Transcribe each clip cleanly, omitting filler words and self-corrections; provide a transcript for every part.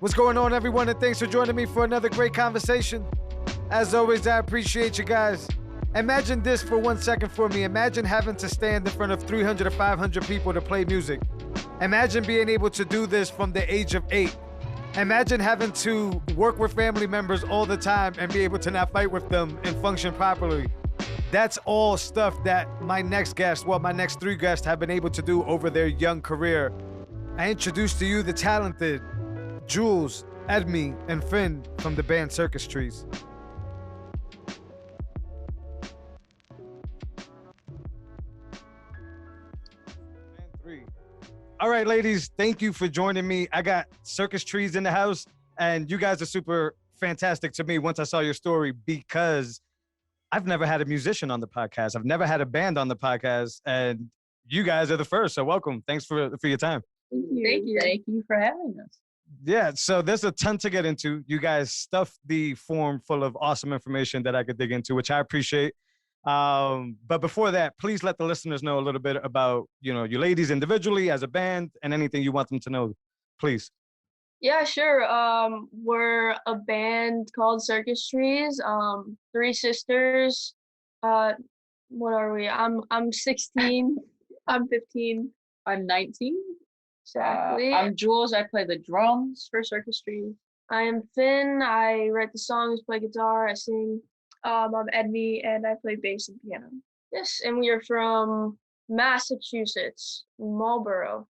What's going on, everyone, and thanks for joining me for another great conversation. As always, I appreciate you guys. Imagine this for 1 second for me. Imagine having to stand in front of 300 or 500 people to play music. Imagine being able to do this from the age of 8. Imagine having to work with family members all the time and be able to not fight with them and function properly. That's all stuff that my next 3 guests have been able to do over their young career. I introduce to you the talented Jules, Edmi, and Finn from the band Circus Trees. All right, ladies, thank you for joining me. I got Circus Trees in the house, and you guys are super fantastic to me once I saw your story, because I've never had a musician on the podcast. I've never had a band on the podcast, and you guys are the first, so welcome. Thanks for your time. Thank you. Thank you for having us. Yeah, so there's a ton to get into. You guys stuffed the form full of awesome information that I could dig into, which I appreciate. But before that, please let the listeners know a little bit about, you ladies individually, as a band, and anything you want them to know, please. Yeah, sure. We're a band called Circus Trees. 3 sisters. What are we? I'm 16. I'm 15. I'm 19. Exactly. I'm Jules. I play the drums for Circus Trees. I am Finn. I write the songs, play guitar, I sing. I'm Edmi, and I play bass and piano. Yes, and we are from Massachusetts, Marlborough.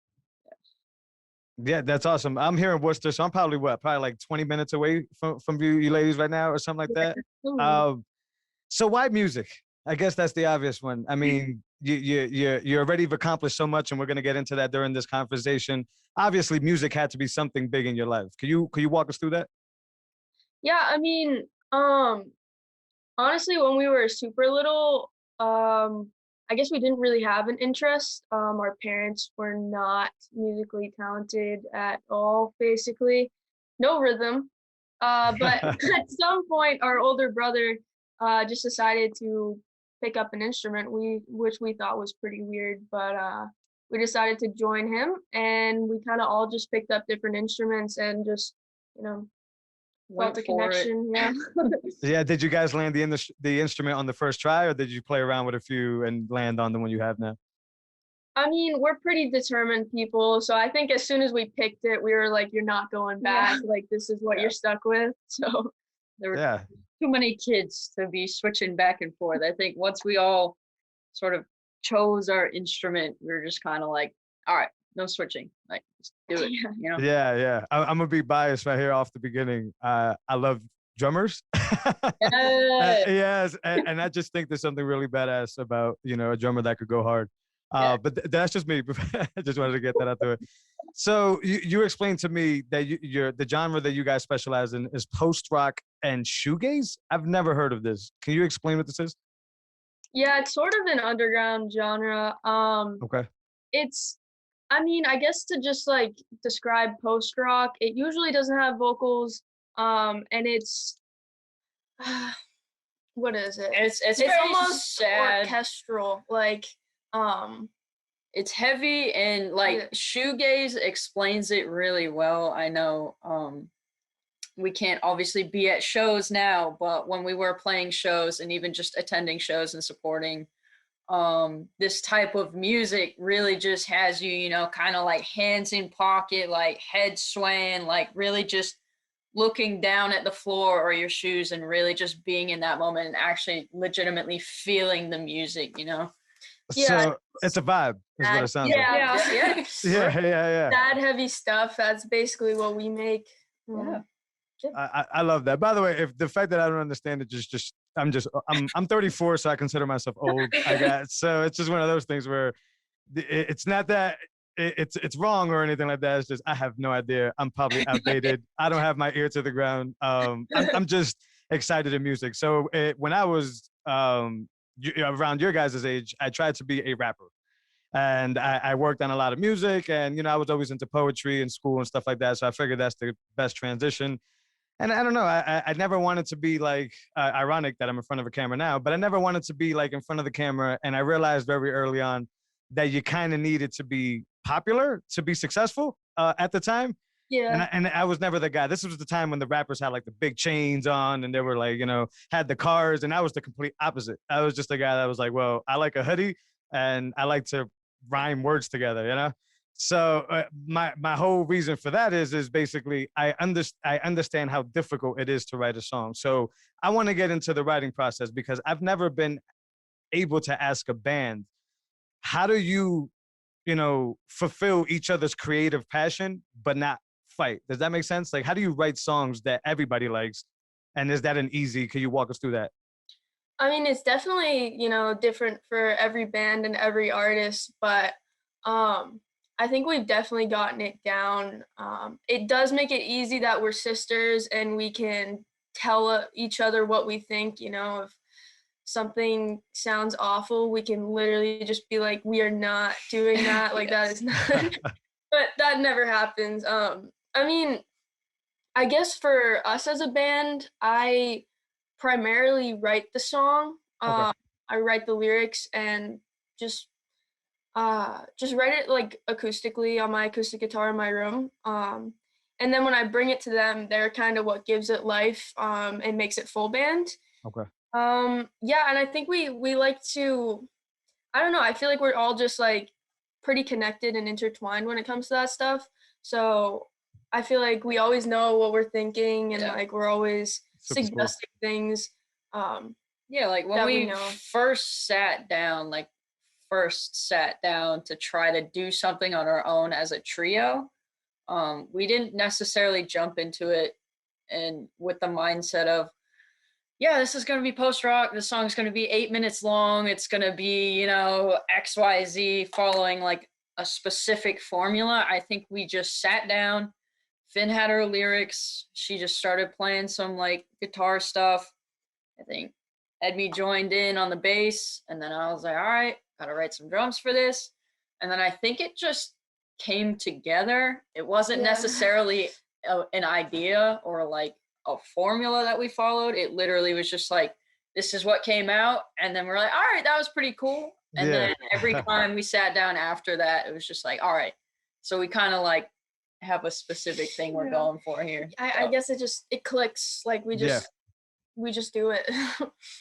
Yeah, that's awesome. I'm here in Worcester, so I'm probably like 20 minutes away from you ladies right now, or something like that. So why music? I guess that's the obvious one. I mean, you already have accomplished so much, and we're gonna get into that during this conversation. Obviously, music had to be something big in your life. Could you walk us through that? Yeah, I mean, honestly, when we were super little, I guess we didn't really have an interest. Our parents were not musically talented at all, basically. No rhythm. But at some point, our older brother just decided to pick up an instrument, which we thought was pretty weird, but we decided to join him, and we kind of all just picked up different instruments and just, felt the connection. Yeah. Yeah. Did you guys land the instrument on the first try, or did you play around with a few and land on the one you have now? I mean, we're pretty determined people, so I think as soon as we picked it, we were like, "You're not going back. Like, this is what you're stuck with." So there were too many kids to be switching back and forth. I think once we all sort of chose our instrument, we were just kind of like, "All right, no switching. Like, just do it." Yeah. I'm gonna be biased right here off the beginning. I love drummers. Yes, and I just think there's something really badass about a drummer that could go hard. But that's just me. I just wanted to get that out there. So you explained to me that the genre that you guys specialize in is post-rock and shoegaze. I've never heard of this. Can you explain what this is? Yeah, it's sort of an underground genre. Okay. I guess to just like describe post-rock, it usually doesn't have vocals, and it's what is it? It's almost sad. Orchestral, like it's heavy, and like shoegaze explains it really well. I know we can't obviously be at shows now, but when we were playing shows and even just attending shows and supporting, this type of music really just has you, kind of like hands in pocket, like head swaying, like really just looking down at the floor or your shoes and really just being in that moment and actually legitimately feeling the music, Yeah. So it's a vibe, is what it sounds like. Yeah. That heavy stuff, that's basically what we make. Yeah. I love that. By the way, if the fact that I don't understand it, I'm 34, so I consider myself old. So it's just one of those things where it's not that it's wrong or anything like that. It's just I have no idea. I'm probably outdated. I don't have my ear to the ground. I'm just excited in music. So when I was around your guys' age, I tried to be a rapper. And I worked on a lot of music, and I was always into poetry in school and stuff like that. So I figured that's the best transition. And I don't know, I never wanted to be like, ironic that I'm in front of a camera now, but I never wanted to be like in front of the camera. And I realized very early on that you kind of needed to be popular to be successful at the time. Yeah. And I was never the guy. This was the time when the rappers had like the big chains on and they were like, had the cars. And I was the complete opposite. I was just the guy that was like, well, I like a hoodie and I like to rhyme words together. So my whole reason for that is basically I understand how difficult it is to write a song. So I want to get into the writing process because I've never been able to ask a band, how do you, fulfill each other's creative passion, but not fight? Does that make sense? Like, how do you write songs that everybody likes? And is that an easy, can you walk us through that? I mean, it's definitely, different for every band and every artist, but I think we've definitely gotten it down. It does make it easy that we're sisters and we can tell each other what we think, if something sounds awful, we can literally just be like, we are not doing that. Like that is not, but that never happens. I mean, I guess for us as a band, I primarily write the song. Okay. I write the lyrics and just write it like acoustically on my acoustic guitar in my room. And then when I bring it to them, they're kind of what gives it life and makes it full band. Okay. Yeah, and I think we like to, I don't know, I feel like we're all just like pretty connected and intertwined when it comes to that stuff. So I feel like we always know what we're thinking and like we're always Super suggesting things. Yeah, like when that we know. first sat down to try to do something on our own as a trio, we didn't necessarily jump into it and with the mindset of, yeah, this is going to be post-rock. This song's going to be 8 minutes long. It's going to be, XYZ following like a specific formula. I think we just sat down. Finn had her lyrics. She just started playing some like guitar stuff. I think Edmi joined in on the bass. And then I was like, all right, got to write some drums for this. And then I think it just came together. It wasn't necessarily an idea or like a formula that we followed. It literally was just like, this is what came out. And then we're like, all right, that was pretty cool. And then every time we sat down after that, it was just like, all right. So we kind of like have a specific thing we're going for here. I guess it clicks. Like we just do it.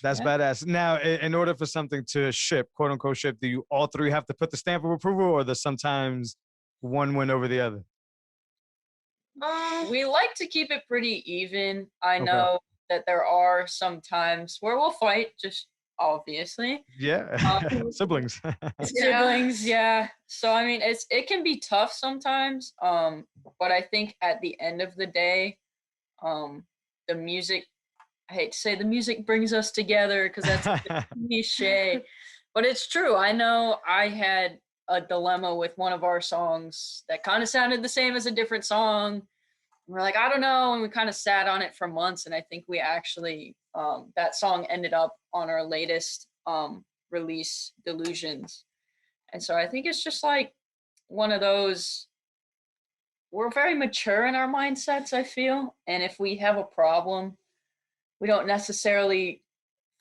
That's badass. Now, in order for something to ship, quote unquote ship, do you all three have to put the stamp of approval or does sometimes one win over the other? We like to keep it pretty even. I know that there are some times where we'll fight, just obviously. Yeah. Siblings. Siblings, yeah. So I mean, it can be tough sometimes. But I think at the end of the day, the music, I hate to say the music brings us together because that's a cliche, but it's true. I know I had a dilemma with one of our songs that kind of sounded the same as a different song. We're like, I don't know. And we kind of sat on it for months. And I think we actually, that song ended up on our latest release, Delusions. And so I think it's just like one of those, we're very mature in our mindsets, I feel. And if we have a problem, we don't necessarily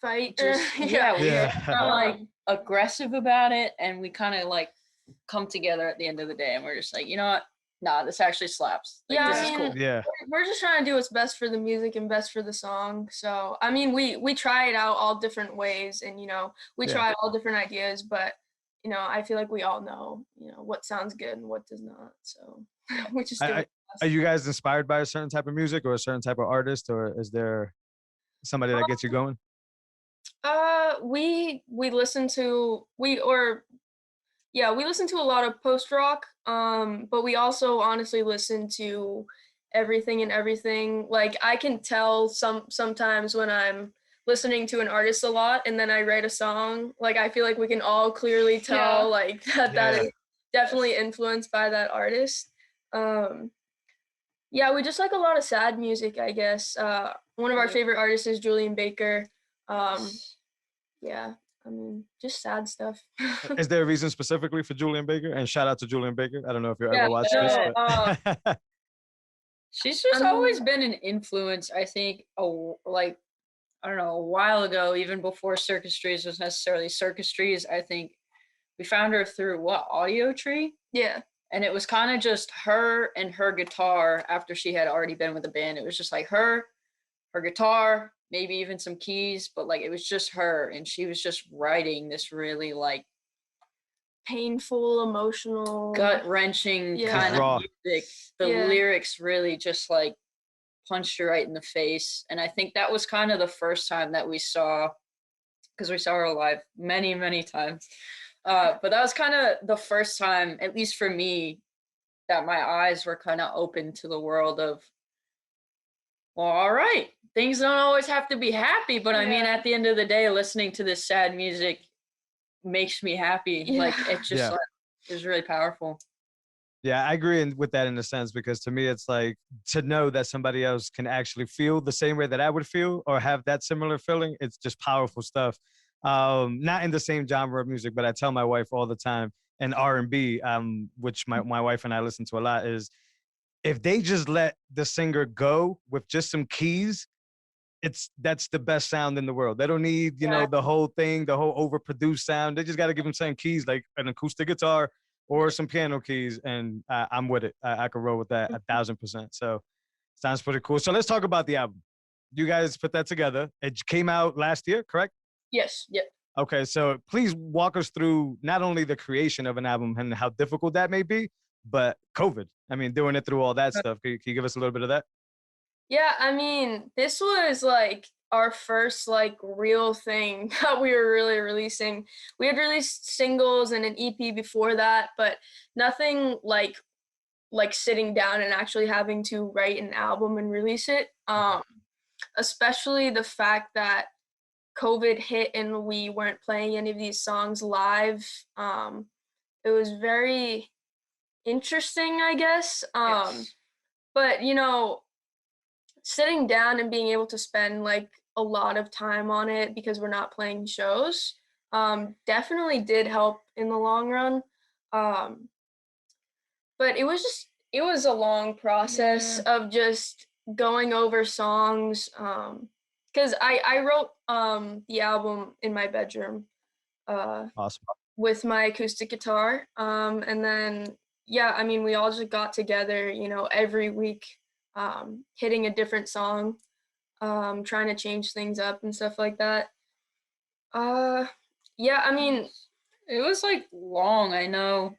fight. We're like aggressive about it. And we kind of like come together at the end of the day. And we're just like, you know what? Nah, this actually slaps. Like, this is cool. Yeah. We're just trying to do what's best for the music and best for the song. So, I mean, we try it out all different ways and, we try all different ideas, but, I feel like we all know, what sounds good and what does not. So we just do it. Are you guys inspired by a certain type of music or a certain type of artist, or is there somebody that gets you going? We listen to, we listen to a lot of post-rock, but we also honestly listen to everything and everything. Like I can tell sometimes when I'm listening to an artist a lot and then I write a song, like I feel like we can all clearly tell like that is definitely influenced by that artist. We just like a lot of sad music, I guess. One of our favorite artists is Julian Baker. I mean, just sad stuff. Is there a reason specifically for Julian Baker? And shout out to Julian Baker. I don't know if you ever watched this. But... she's just always been an influence, I think, I don't know, a while ago, even before Circus Trees was necessarily Circus Trees. I think we found her through Audio Tree? Yeah. and it was kind of just her and her guitar after she had already been with the band. It was just like her guitar, maybe even some keys, but like it was just her, and she was just writing this really like painful, emotional, gut-wrenching kind raw of music. The lyrics really just like punched you right in the face. And I think that was kind of the first time that we saw, because we saw her live many times, but that was kind of the first time, at least for me, that my eyes were kind of open to the world of, well, all right, things don't always have to be happy, but I mean, at the end of the day, listening to this sad music makes me happy. Like it just like, it was really powerful. Yeah, I agree with that in a sense, because to me, it's like to know that somebody else can actually feel the same way that I would feel or have that similar feeling. It's just powerful stuff. Not in the same genre of music, but I tell my wife all the time, and R&B, which my wife and I listen to a lot, is if they just let the singer go with just some keys, that's the best sound in the world. They don't need, the whole thing, the whole overproduced sound. They just got to give them some keys, like an acoustic guitar or some piano keys, and I'm with it. I could roll with that 1,000%. So sounds pretty cool. So let's talk about the album. You guys put that together. It came out last year, correct? Yes. Yep. Okay, so please walk us through not only the creation of an album and how difficult that may be, but COVID. I mean, doing it through all that stuff. Can you give us a little bit of that? Yeah, I mean, this was like our first like real thing that we were really releasing. We had released singles and an EP before that, but nothing like sitting down and actually having to write an album and release it. Especially the fact that COVID hit and we weren't playing any of these songs live. It was very interesting, I guess. But sitting down and being able to spend like a lot of time on it because we're not playing shows definitely did help in the long run. But it was a long process of just going over songs because I wrote the album in my bedroom Awesome. with my acoustic guitar, and then I mean, we all just got together every week, hitting a different song, trying to change things up and stuff like that. I mean, it was like long. I know,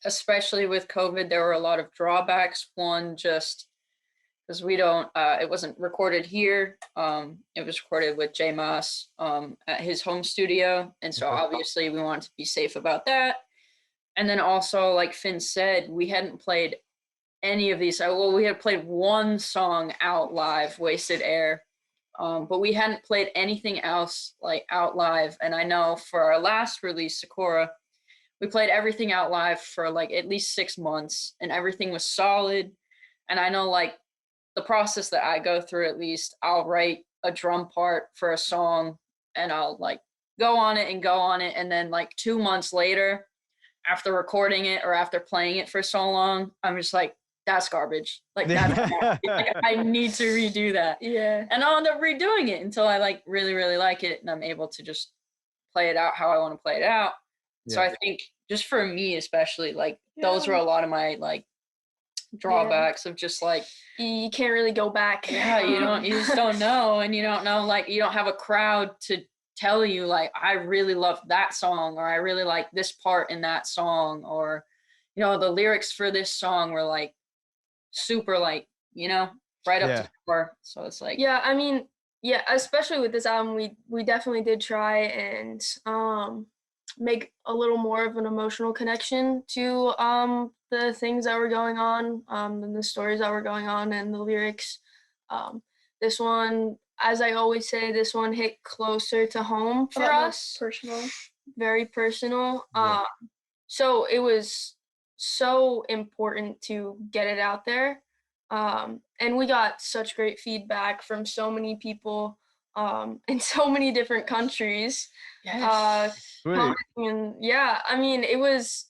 especially with COVID, there were a lot of drawbacks. One, just because we don't, it wasn't recorded here. It was recorded with J Moss at his home studio, and so obviously we wanted to be safe about that. And then also, like Finn said, we hadn't played any of these. Well, we had played one song out live, Wasted Air, but we hadn't played anything else like out live. And I know for our last release, Sakura, we played everything out live for like at least 6 months, and everything was solid. And I know like the process that I go through, at least I'll write a drum part for a song and I'll like go on it. And then like 2 months later, after recording it or after playing it for so long, I'm just like, that's garbage. Like, like I need to redo that. Yeah. And I'll end up redoing it until I like really like it and I'm able to just play it out how I want to play it out. Yeah. So I think just for me especially, like those were a lot of my like drawbacks of just like you can't really go back. Yeah, you just don't know, and you don't know, like you don't have a crowd to tell you like I really love that song or I really like this part in that song, or the lyrics for this song were like super like right up to the core. So it's like I mean especially with this album we definitely did try and make a little more of an emotional connection to the things that were going on, and the stories that were going on and the lyrics. This one, as I always say, this one hit closer to home for us. Personal. Very personal. So it was so important to get it out there. And we got such great feedback from so many people in so many different countries. Yes. And I mean, it was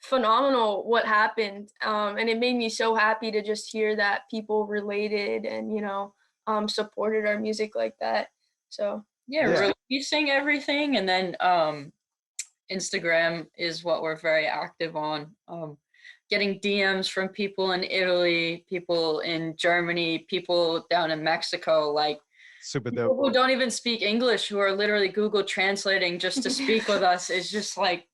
phenomenal what happened. And it made me so happy to just hear that people related and, supported our music like that. So releasing everything, and then Instagram is what we're very active on. getting DMs from people in Italy, people in Germany, people down in Mexico, like Super people dope. who don't even speak English, who are literally Google translating just to speak with us. Is just like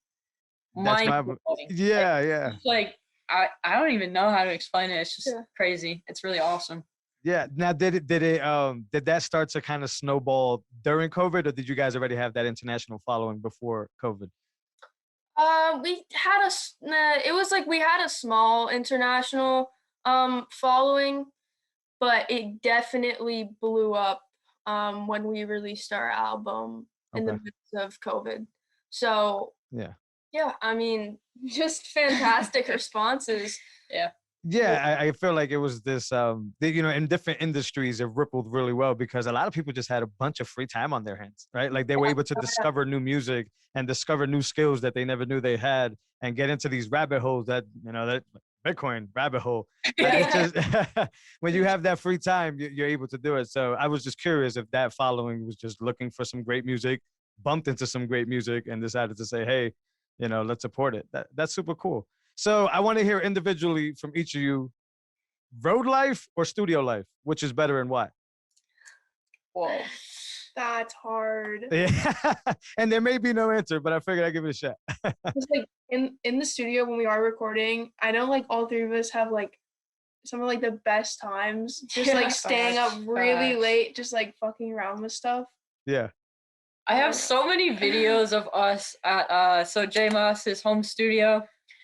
That's my, mind-blowing. yeah. Like I don't even know how to explain it. It's just crazy. It's really awesome. Yeah. Now, did that start to kind of snowball during COVID, or did you guys already have that international following before COVID? We had it was like we had a small international following, but it definitely blew up when we released our album in the midst of COVID. So yeah, I mean, just fantastic responses. Yeah, I feel like it was this, in different industries, it rippled really well because a lot of people just had a bunch of free time on their hands, right? Like they were able to discover new music and discover new skills that they never knew they had and get into these rabbit holes that Bitcoin rabbit hole. It's just, when you have that free time, you're able to do it. So I was just curious if that following was just looking for some great music, bumped into some great music and decided to say, hey, let's support it. That's super cool. So I want to hear individually from each of you, road life or studio life, which is better and why? Whoa. That's hard. Yeah. And there may be no answer, but I figured I'd give it a shot. Just like in the studio when we are recording, I know like all three of us have like some of like the best times. Just like staying up really late, just like fucking around with stuff. Yeah. I have so many videos of us at J Moss's home studio.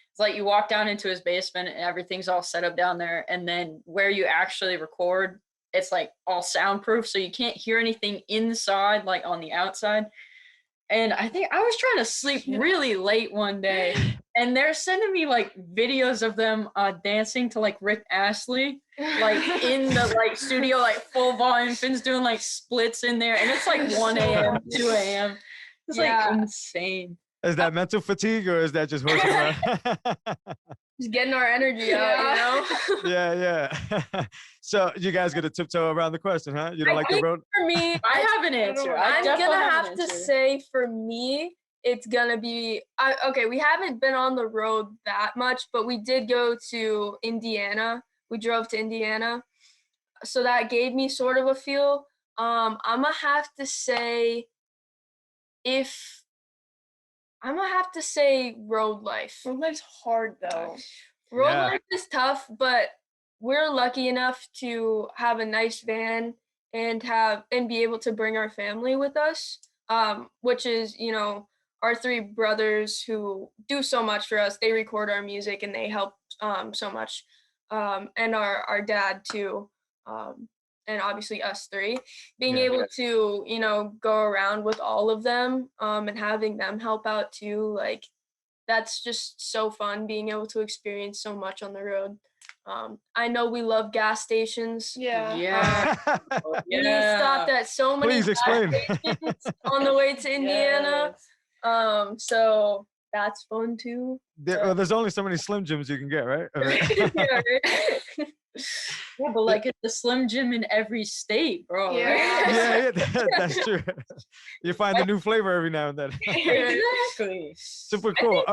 It's like you walk down into his basement and everything's all set up down there. And then where you actually record, it's like all soundproof. So you can't hear anything inside, like on the outside. And I think I was trying to sleep really late one day. And they're sending me like videos of them dancing to like Rick Astley, like in the like studio, like full volume. Finn's doing like splits in there. And it's like 1 a.m., 2 a.m. It's like insane. Is that mental fatigue or is that just horsing around? Just getting our energy out, Yeah. So you guys get a tiptoe around the question, huh? You don't like the road? For me, I have an answer. I'm gonna have to say for me, it's gonna be okay. We haven't been on the road that much, but we did go to Indiana. We drove to Indiana, so that gave me sort of a feel. I'm gonna have to say road life. Road life's hard though. Road life is tough, but we're lucky enough to have a nice van and be able to bring our family with us, which is, our three brothers who do so much for us. They record our music and they help so much. And our dad too. And obviously us three, being able to, go around with all of them and having them help out too, like that's just so fun, being able to experience so much on the road. I know we love gas stations. We stopped at so many gas stations on the way to Indiana. So that's fun too. There's only so many Slim Jims you can get, right? Yeah, but like it's a Slim Jim in every state, bro. Yeah, that's true. You find a new flavor every now and then. Exactly. Super cool.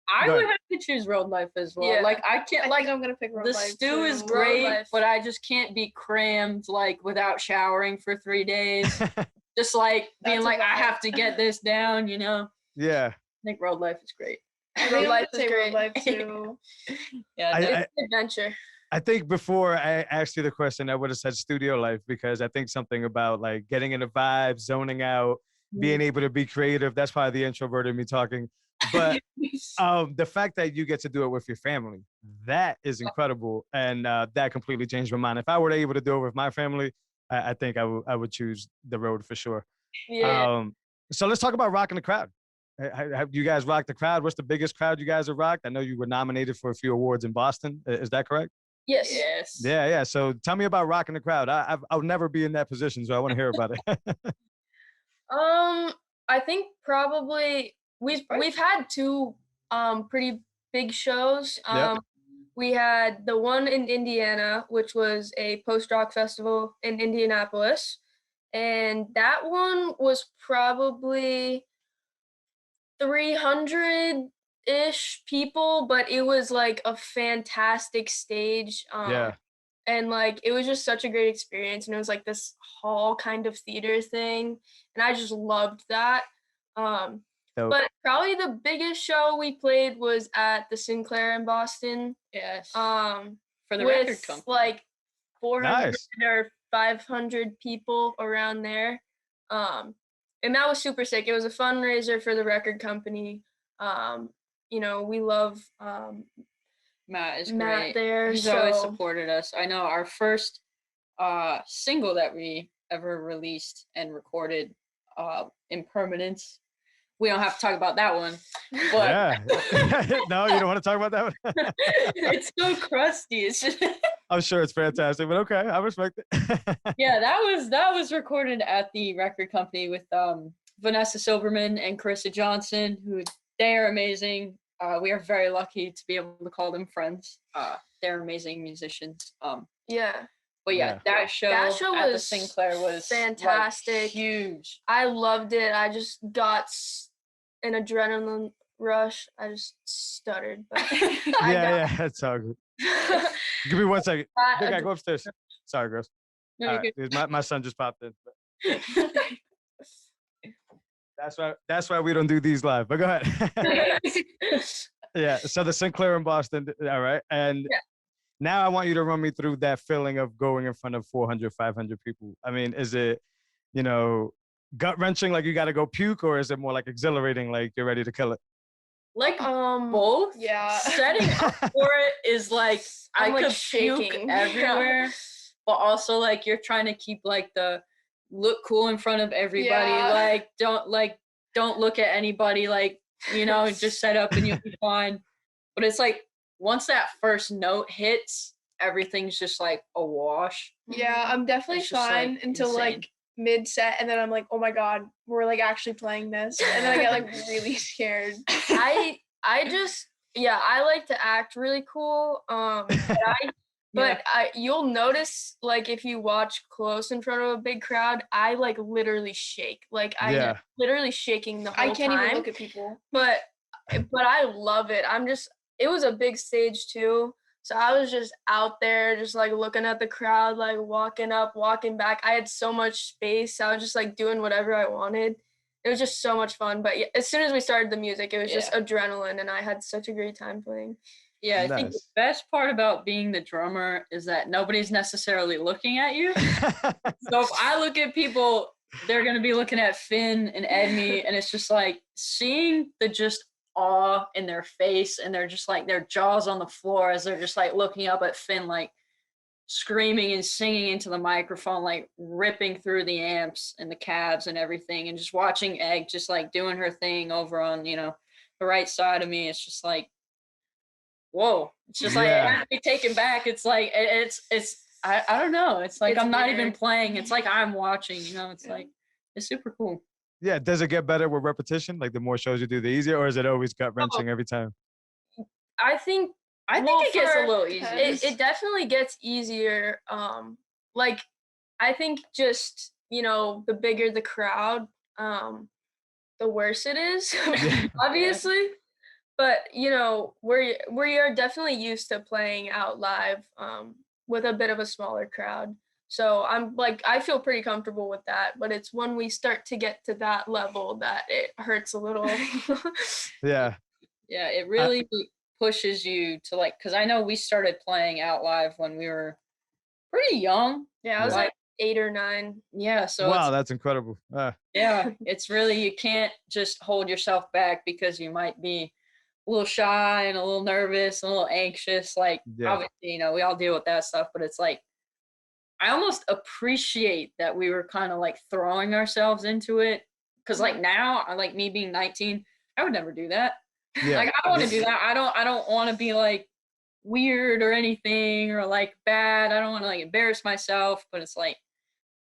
I would have to choose road life as well. Yeah. Like I can't. I think I'm gonna pick road life. The stew is great, but I just can't be crammed like without showering for 3 days. Just like being like I have to get this down, Yeah. I think road life is great. Road life is Road great. life too. It's an adventure. I think before I asked you the question, I would have said studio life because I think something about like getting in a vibe, zoning out, being able to be creative. That's probably the introvert in me talking. But the fact that you get to do it with your family, that is incredible. And that completely changed my mind. If I were able to do it with my family, I think I would choose the road for sure. Yeah. So let's talk about rocking the crowd. Have you guys rocked the crowd? What's the biggest crowd you guys have rocked? I know you were nominated for a few awards in Boston. Is that correct? Yes. Yeah. So tell me about rocking the crowd. I'll never be in that position, so I want to hear about it. I think probably we've had two pretty big shows. We had the one in Indiana, which was a post-rock festival in Indianapolis, and that one was probably 300 ish people, but it was like a fantastic stage. Yeah. And like it was just such a great experience, and it was like this hall kind of theater thing, and I just loved that. Um, Dope. but probably the biggest show we played was at the Sinclair in Boston. Yes. For the with record company. like 400 Nice. or 500 people around there. And that was super sick. It was a fundraiser for the record company. You know, we love Matt is Matt great. there. He's always so supported us. I know our first single that we ever released and recorded, Impermanence. We don't have to talk about that one. But Yeah. No, you don't want to talk about that one? it's so crusty. It's just I'm sure it's fantastic, but okay, I respect it. yeah, that was recorded at the record company with Vanessa Silverman and Carissa Johnson, who they are amazing. We are very lucky to be able to call them friends. They're amazing musicians. yeah. But yeah, that show at the Sinclair was fantastic. Like, huge. I loved it. I just got an adrenaline rush. I just stuttered, but yeah, it's all good. Give me 1 second. Big guy, go upstairs. Sorry, girls. No, All right, my son just popped in. That's why we don't do these live. But go ahead. Yeah. So the Sinclair in Boston. All right. And now I want you to run me through that feeling of going in front of 400, 500 people. I mean, is it, you know, gut wrenching, like you got to go puke, or is it more like exhilarating, like you're ready to kill it? Like both. Yeah. Setting up for it is like I like could shaking puke everywhere, but also like you're trying to keep like the look cool in front of everybody. Yeah. Don't look at anybody. Like, you know, just set up and you'll be fine. But it's like once that first note hits, everything's just like a wash. Yeah, I'm definitely It's just, fine like, until insane. like mid set, and then I'm like, oh my god, we're like actually playing this, and then I get like really scared. I just I like to act really cool. But you'll notice, like, if you watch close in front of a big crowd, I like literally shake. Like I'm literally shaking the whole time. I can't even look at people. But I love it. It was a big stage too. So I was just out there, just like looking at the crowd, like walking up, walking back. I had so much space. I was just like doing whatever I wanted. It was just so much fun. But as soon as we started the music, it was just adrenaline, and I had such a great time playing. Yeah, I think the best part about being the drummer is that nobody's necessarily looking at you. So if I look at people, they're going to be looking at Finn and Edme, and it's just like seeing the just awe in their face, and they're just like their jaws on the floor as they're just like looking up at Finn, like screaming and singing into the microphone, like ripping through the amps and the cabs and everything, and just watching Egg just like doing her thing over on, you know, the right side of me. It's just like, whoa. It's just like, I have to be taken back. It's like, it's I don't know. It's like, I'm not even playing. It's like I'm watching, you know, it's like, it's super cool. Yeah. Does it get better with repetition? Like the more shows you do, the easier, or is it always gut wrenching every time? I think it gets a little easier. It definitely gets easier. Like I think just, you know, the bigger the crowd, the worse it is, obviously. But you know, we are definitely used to playing out live with a bit of a smaller crowd. So I feel pretty comfortable with that. But it's when we start to get to that level that it hurts a little. Yeah. Yeah, it really pushes you to like, because I know we started playing out live when we were pretty young. Yeah, I was like 8 or 9. Yeah, so wow, that's incredible. Yeah, it's really, you can't just hold yourself back because you might be a little shy and a little nervous and a little anxious. Like obviously, you know, we all deal with that stuff, but it's like I almost appreciate that we were kind of like throwing ourselves into it, because like now, like me being 19, I would never do that. Yeah. Like I want to do that. I don't want to be like weird or anything, or like bad. I don't want to like embarrass myself, but it's like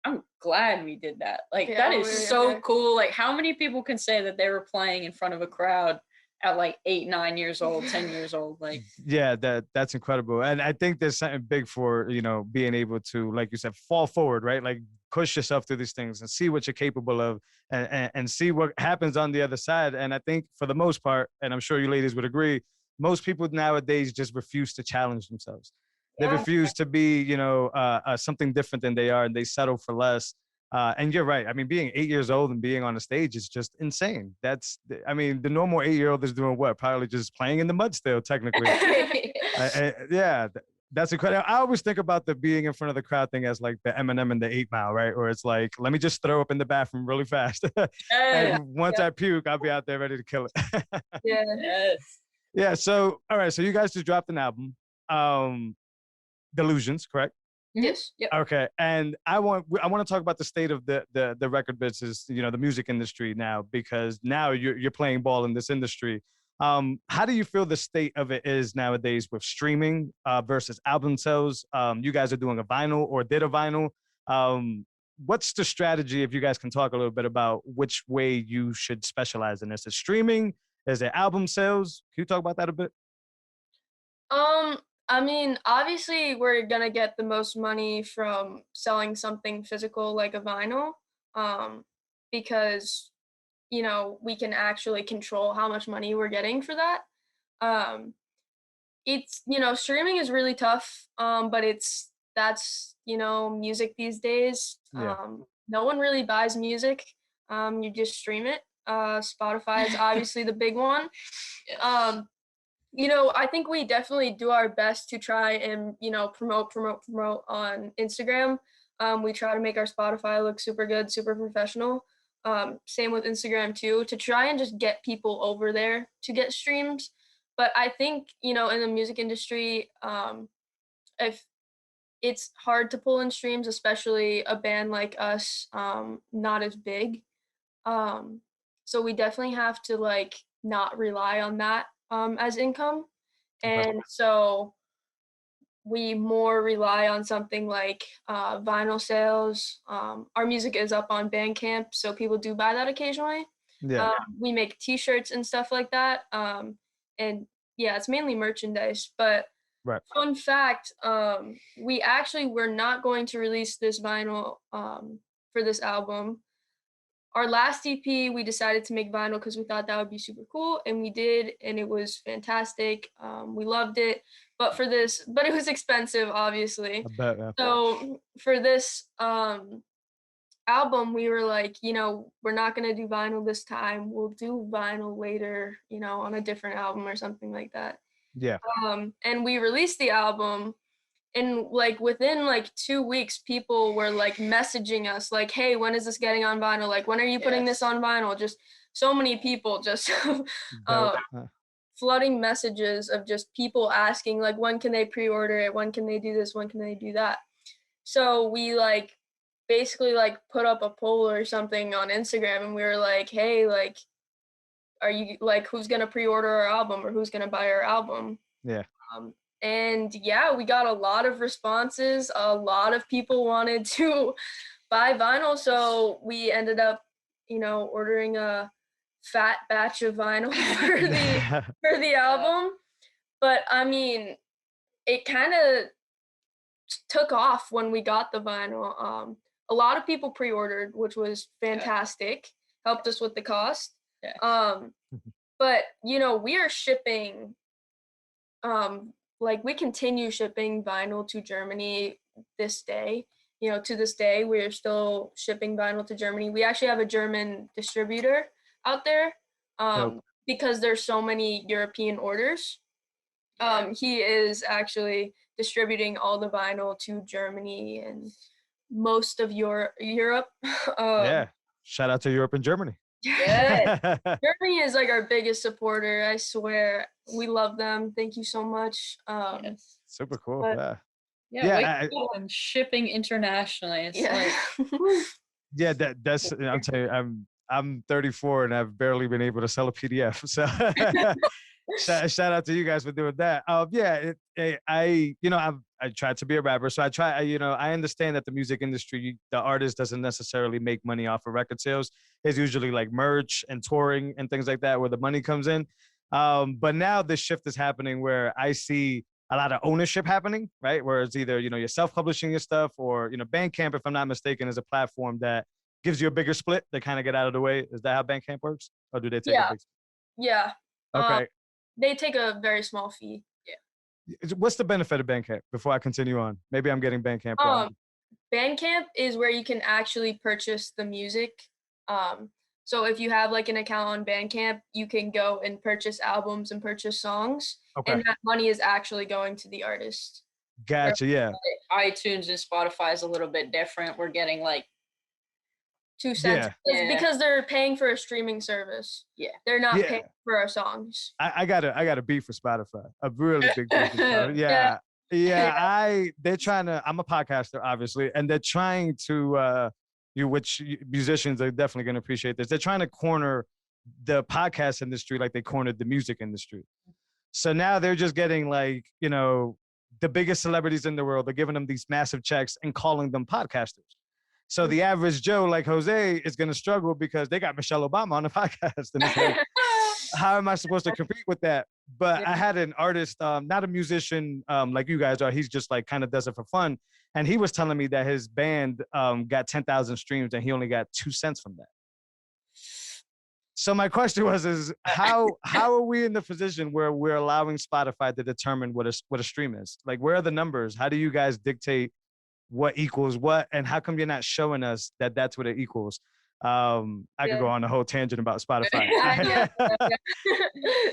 I'm glad we did that. Like that is so cool. Like how many people can say that they were playing in front of a crowd at like 8, 9 years old, 10 years old. Like, yeah, that's incredible. And I think there's something big for, being able to, like you said, fall forward, right? Like push yourself through these things and see what you're capable of, and see what happens on the other side. And I think for the most part, and I'm sure you ladies would agree, most people nowadays just refuse to challenge themselves. They Yeah. refuse to be, something different than they are, and they settle for less. And you're right. I mean, being 8 years old and being on a stage is just insane. The normal 8-year-old is doing what? Probably just playing in the mud still, technically. Yeah, that's incredible. I always think about the being in front of the crowd thing as like the Eminem and the 8 Mile, right? Where it's like, let me just throw up in the bathroom really fast. And once I puke, I'll be out there ready to kill it. Yeah. yes. Yeah. So, all right. So you guys just dropped an album, Delusions, correct? Yes. Yep. Okay, and I want to talk about the state of the record business, the music industry now, because now you're playing ball in this industry. How do you feel the state of it is nowadays with streaming versus album sales? You guys are doing a vinyl or did a vinyl. What's the strategy, if you guys can talk a little bit about which way you should specialize in this? Is streaming? Is it album sales? Can you talk about that a bit? I mean, obviously we're gonna get the most money from selling something physical like a vinyl, because we can actually control how much money we're getting for that. Um, it's streaming is really tough, but that's music these days. Yeah. No one really buys music. You just stream it. Spotify is obviously the big one. Yes. I think we definitely do our best to try and, promote on Instagram. We try to make our Spotify look super good, super professional. Same with Instagram too, to try and just get people over there to get streams. But I think, in the music industry, if it's hard to pull in streams, especially a band like us, not as big. So we definitely have to not rely on that as income. Okay. And so we more rely on something like vinyl sales. Our music is up on Bandcamp, so people do buy that occasionally. Yeah. We make t-shirts and stuff like that. And yeah, it's mainly merchandise. But Right. fun fact, we actually were not going to release this vinyl for this album. Our last EP, we decided to make vinyl because we thought that would be super cool, and we did, and it was fantastic. We loved it, but it was expensive, obviously. I bet, yeah. So for this album, we were like, we're not gonna do vinyl this time. We'll do vinyl later, on a different album or something like that. Yeah. And we released the album. And within 2 weeks, people were messaging us hey, when is this getting on vinyl? When are you putting this on vinyl? Just so many people just flooding messages of just people asking when can they pre-order it? When can they do this? When can they do that? So we basically put up a poll or something on Instagram, and we were hey, are you who's gonna pre-order our album or who's gonna buy our album? Yeah. And yeah, we got a lot of responses. A lot of people wanted to buy vinyl, so we ended up, ordering a fat batch of vinyl for the album. But I mean, it kind of took off when we got the vinyl. A lot of people pre-ordered, which was fantastic. Helped us with the cost. Yeah. But we are shipping. We continue shipping vinyl to Germany this day. To this day, we're still shipping vinyl to Germany. We actually have a German distributor out there because there's so many European orders. He is actually distributing all the vinyl to Germany and most of Europe. Yeah. Shout out to Europe and Germany. Yeah. Germany is our biggest supporter. I swear, we love them. Thank you so much. Yes. Super cool. But, Yeah. And shipping internationally. It's yeah, that's. I'm telling you, I'm 34 and I've barely been able to sell a PDF. So shout out to you guys for doing that. I tried to be a rapper, so I understand that the music industry, the artist doesn't necessarily make money off of record sales. It's usually merch and touring and things like that where the money comes in. But now this shift is happening where I see a lot of ownership happening, right? Where it's either, you're self-publishing your stuff, or, Bandcamp, if I'm not mistaken, is a platform that gives you a bigger split to kind of get out of the way. Is that how Bandcamp works? Or do they take a Yeah. big Yeah. Okay. They take a very small fee. Yeah. What's the benefit of Bandcamp before I continue on? Maybe I'm getting Bandcamp wrong. Bandcamp is where you can actually purchase the music. So if you have like an account on Bandcamp, you can go and purchase albums and purchase songs, Okay. and that money is actually going to the artist. Gotcha. Yeah. iTunes and Spotify is a little bit different. We're getting like 2 cents. Yeah. It's because they're paying for a streaming service. Yeah. They're not paying for our songs. I got a beat for Spotify. A really big beat for Spotify. Yeah. They're trying to, I'm a podcaster, obviously, and they're trying to, which musicians are definitely going to appreciate this. They're trying to corner the podcast industry like they cornered the music industry. So now they're just getting like, the biggest celebrities in the world. They're giving them these massive checks and calling them podcasters. So the average Joe like Jose is going to struggle because they got Michelle Obama on the podcast. And it's like, how am I supposed to compete with that? But I had an artist, not a musician like you guys are. He's just like kind of does it for fun. And he was telling me that his band got 10,000 streams and he only got 2 cents from that. So my question is how are we in the position where we're allowing Spotify to determine what a stream is? Like, where are the numbers? How do you guys dictate what equals what? And how come you're not showing us that that's what it equals? I could go on a whole tangent about Spotify.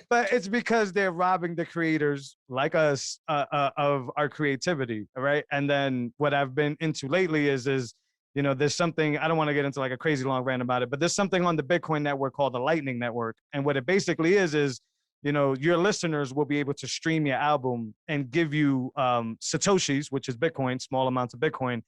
But it's because they're robbing the creators like us of our creativity, right? And then what I've been into lately is there's something, I don't want to get into like a crazy long rant about it, but there's something on the Bitcoin network called the Lightning Network. And what it basically is your listeners will be able to stream your album and give you Satoshis, which is Bitcoin, small amounts of Bitcoin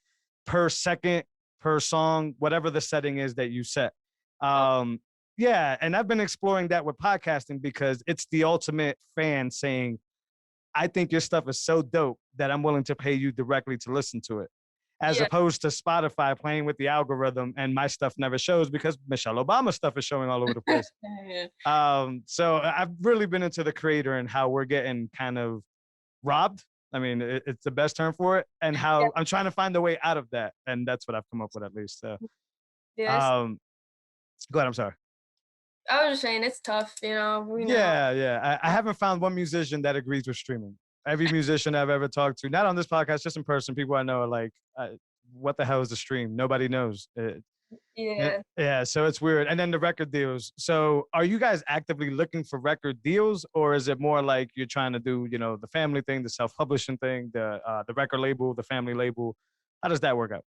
per second, per song, whatever the setting is that you set. Yeah, and I've been exploring that with podcasting because it's the ultimate fan saying, I think your stuff is so dope that I'm willing to pay you directly to listen to it. As opposed to Spotify playing with the algorithm and my stuff never shows because Michelle Obama stuff is showing all over the place. So I've really been into the creator and how we're getting kind of robbed. I mean, it's the best term for it, and how I'm trying to find a way out of that. And that's what I've come up with, at least. So, go ahead. I'm sorry. I was just saying it's tough, we know. Yeah. I haven't found one musician that agrees with streaming. Every musician I've ever talked to, not on this podcast, just in person, people I know are like, what the hell is the stream? Nobody knows. Yeah, so it's weird. And then the record deals. So are you guys actively looking for record deals, or is it more like you're trying to do, the family thing, the self-publishing thing, the record label, the family label? How does that work out?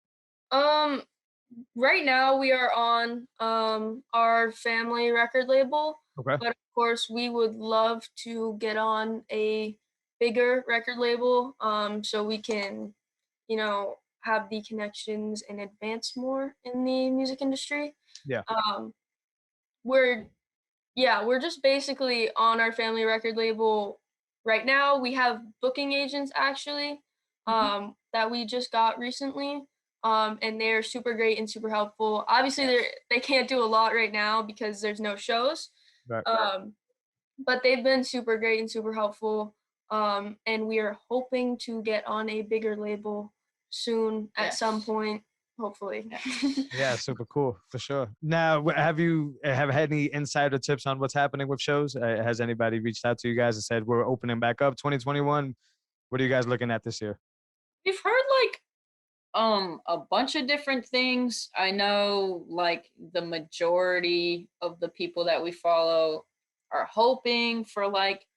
Right now we are on our family record label. Okay. But of course we would love to get on a bigger record label so we can, have the connections and advance more in the music industry. Yeah. We're just basically on our family record label right now. We have booking agents actually that we just got recently. And they're super great and super helpful. Obviously they can't do a lot right now because there's no shows. Right. But they've been super great and super helpful. And we are hoping to get on a bigger label soon at some point, hopefully. Yeah, super cool for sure. Now, have had any insider tips on what's happening with shows? Has anybody reached out to you guys and said we're opening back up 2021? What are you guys looking at this year? We've heard like a bunch of different things. I know like the majority of the people that we follow are hoping for like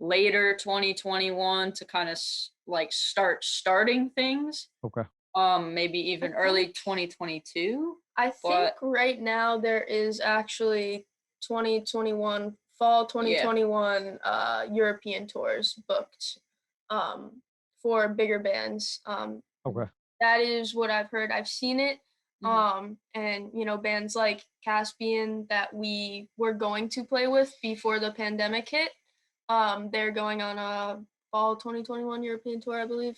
later 2021 to kind of like starting things. Okay. Maybe even early 2022. I think right now there is actually 2021 fall 2021 European tours booked for bigger bands. Okay. That is what I've heard. I've seen it. And bands like Caspian that we were going to play with before the pandemic hit, they're going on a fall 2021 European tour, I believe.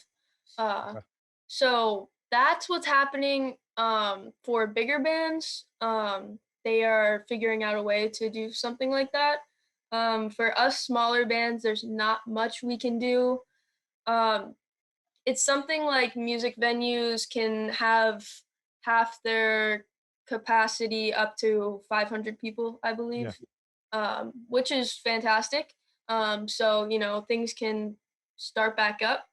Okay. So that's what's happening for bigger bands. They are figuring out a way to do something like that. For us smaller bands, there's not much we can do. Um, it's something like music venues can have half their capacity up to 500 people, I Yeah. believe, which is fantastic. So, things can start back up.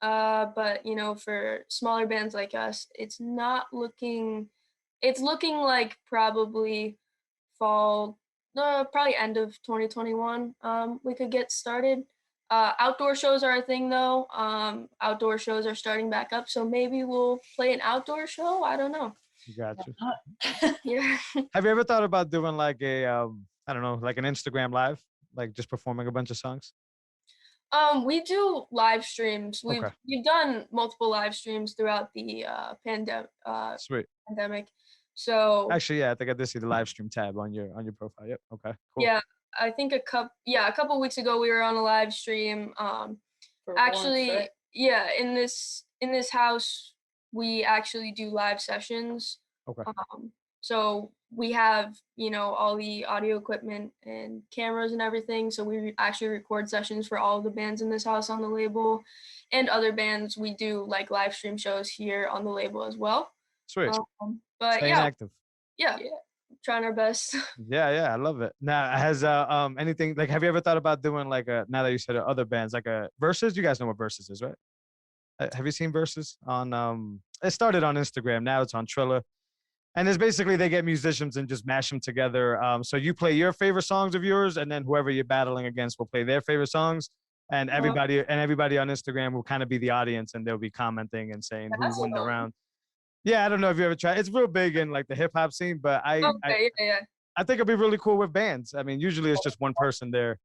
But, for smaller bands like us, it's looking like probably fall, probably end of 2021, we could get started. Outdoor shows are a thing though. Outdoor shows are starting back up, so maybe we'll play an outdoor show. I don't know. Got you. Yeah. Have you ever thought about doing like a I don't know, like an Instagram live, like just performing a bunch of songs? We do live streams. Okay. We've done multiple live streams throughout the Sweet. pandemic. So Actually, yeah, I think I did see the live stream tab on your profile. Yep. Okay. Cool. yeah, I think a couple weeks ago we were on a live stream. For Actually, once, right? yeah, in this house we actually do live sessions. Okay. So we have, all the audio equipment and cameras and everything. So we actually record sessions for all of the bands in this house on the label, and other bands. We do like live stream shows here on the label as well. Sweet. But Staying active. yeah, trying our best. Yeah, I love it. Now, has anything like have you ever thought about doing like a now that you said other bands like a versus? You guys know what versus is, right? Have you seen versus on it started on Instagram, now it's on Triller. And it's basically they get musicians and just mash them together. So you play your favorite songs of yours, and then whoever you're battling against will play their favorite songs. And everybody on Instagram will kind of be the audience, and they'll be commenting and saying who won the round. Yeah, I don't know if you ever tried. It's real big in like the hip hop scene, but Okay, yeah. I think it'd be really cool with bands. I mean, usually it's just one person there.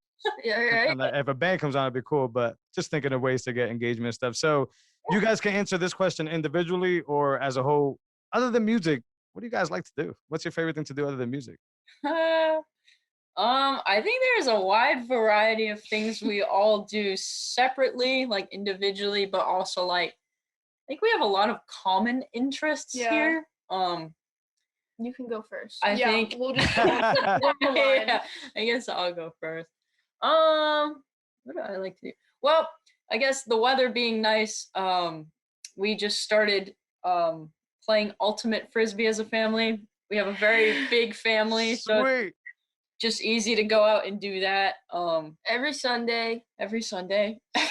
Yeah, right. And if a band comes on, it'd be cool. But just thinking of ways to get engagement and stuff. So you guys can answer this question individually or as a whole. Other than music, what do you guys like to do? What's your favorite thing to do other than music? I think there's a wide variety of things we all do separately, like individually, but also like I think we have a lot of common interests here. You can go first. I think we'll just yeah, I guess I'll go first. What do I like to do? Well, I guess the weather being nice, we just started playing ultimate frisbee as a family. We have a very big family, so it's just easy to go out and do that. Every Sunday.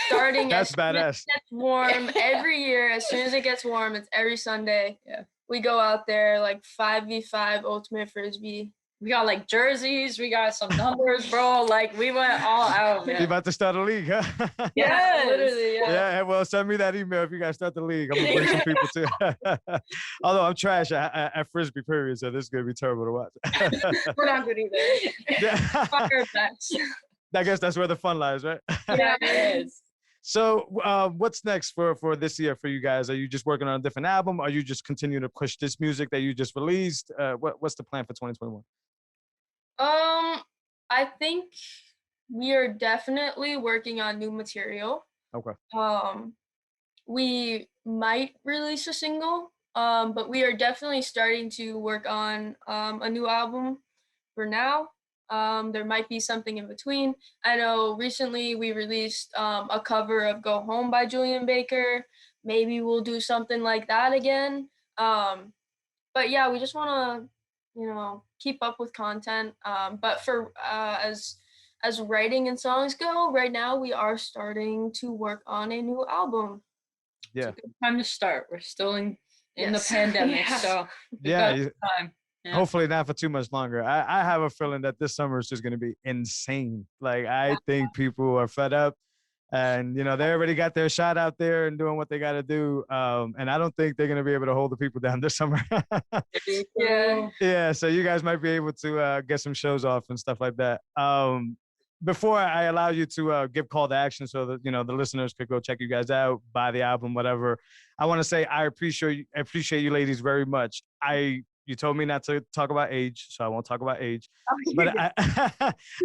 Starting That's badass. It gets warm every year. As soon as it gets warm, it's every Sunday. Yeah. We go out there like 5v5 ultimate frisbee. We got like jerseys, we got some numbers, bro. Like we went all out, man. You about to start a league, huh? Yeah, literally. Yeah, well, send me that email if you guys start the league. I'm gonna bring some people too. Although I'm trash at frisbee, period, so this is gonna be terrible to watch. We're not good either. Yeah. Our best. I guess that's where the fun lies, right? Yeah, it is. So, what's next for this year for you guys? Are you just working on a different album? Are you just continuing to push this music that you just released? What's the plan for 2021? I think we are definitely working on new material. Okay. We might release a single, but we are definitely starting to work on a new album for now. There might be something in between. I know recently we released a cover of Go Home by Julian Baker. Maybe we'll do something like that again. But yeah, we just want to, keep up with content. But for as writing and songs go, right now we are starting to work on a new album. Yeah. It's a good time to start. We're still in the Yes. pandemic, Yeah. so Yeah. time. Yeah. Hopefully not for too much longer. I have a feeling that this summer is just going to be insane. Like, I think people are fed up and, they already got their shot out there and doing what they got to do. And I don't think they're going to be able to hold the people down this summer. Yeah. Yeah. So you guys might be able to get some shows off and stuff like that. Before I allow you to give call to action so that, the listeners could go check you guys out, buy the album, whatever. I want to say I appreciate you ladies very much. You told me not to talk about age, so I won't talk about age. But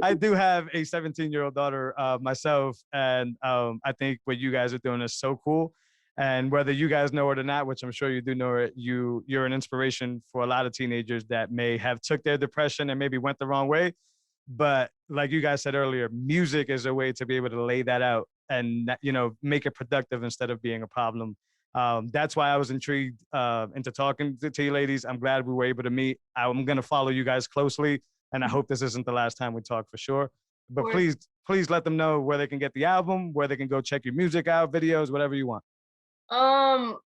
I do have a 17-year-old daughter myself, and I think what you guys are doing is so cool. And whether you guys know it or not, which I'm sure you do know it, you're an inspiration for a lot of teenagers that may have took their depression and maybe went the wrong way. But like you guys said earlier, music is a way to be able to lay that out and, make it productive instead of being a problem. That's why I was intrigued into talking to you ladies. I'm glad we were able to meet. I'm going to follow you guys closely, and I hope this isn't the last time we talk for sure. But please let them know where they can get the album, where they can go check your music out, videos, whatever you want.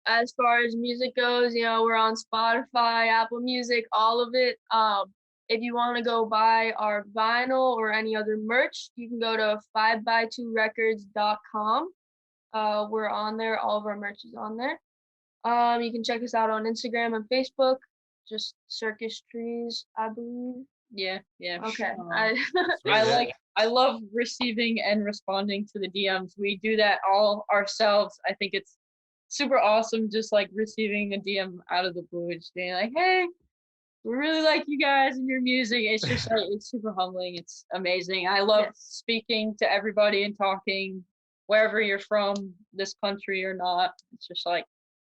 As far as music goes, we're on Spotify, Apple Music, all of it. If you want to go buy our vinyl or any other merch, you can go to 5by2records.com. We're on there. All of our merch is on there. You can check us out on Instagram and Facebook. Just Circus Trees, I believe. Yeah. Okay. I love receiving and responding to the DMs. We do that all ourselves. I think it's super awesome, just like receiving a DM out of the blue, just being like, "Hey, we really like you guys and your music." It's just like, it's super humbling. It's amazing. I love speaking to everybody and talking, wherever you're from, this country or not. It's just like,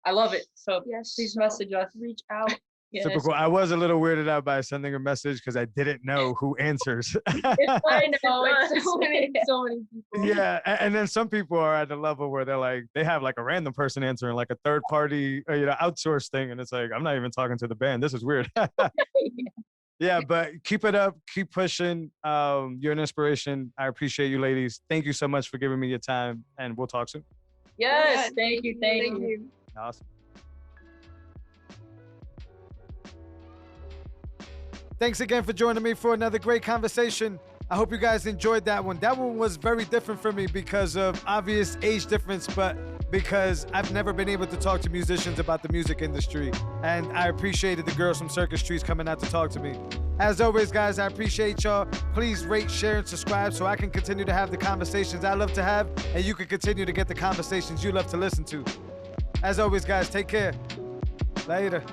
I love it. So please message us. Reach out. Super cool. I was a little weirded out by sending a message because I didn't know who answers. I know, it's so many people. Yeah, and then some people are at the level where they have like a random person answering, like a third party, outsourced thing, and it's like, I'm not even talking to the band. This is weird. Yeah, but keep it up, keep pushing. You're an inspiration. I appreciate you, ladies. Thank you so much for giving me your time, and we'll talk soon. Yes, thank you. Awesome. Thanks again for joining me for another great conversation. I hope you guys enjoyed that one. That one was very different for me because of obvious age difference, but because I've never been able to talk to musicians about the music industry. And I appreciated the girls from Circus Trees coming out to talk to me. As always, guys, I appreciate y'all. Please rate, share, and subscribe so I can continue to have the conversations I love to have, and you can continue to get the conversations you love to listen to. As always, guys, take care. Later.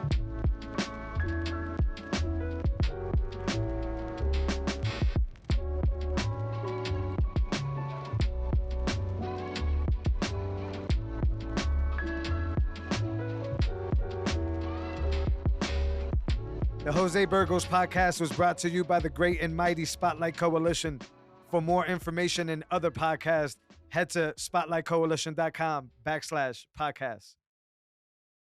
The Jose Burgos podcast was brought to you by the great and mighty Spotlight Coalition. For more information and other podcasts, head to spotlightcoalition.com/podcasts.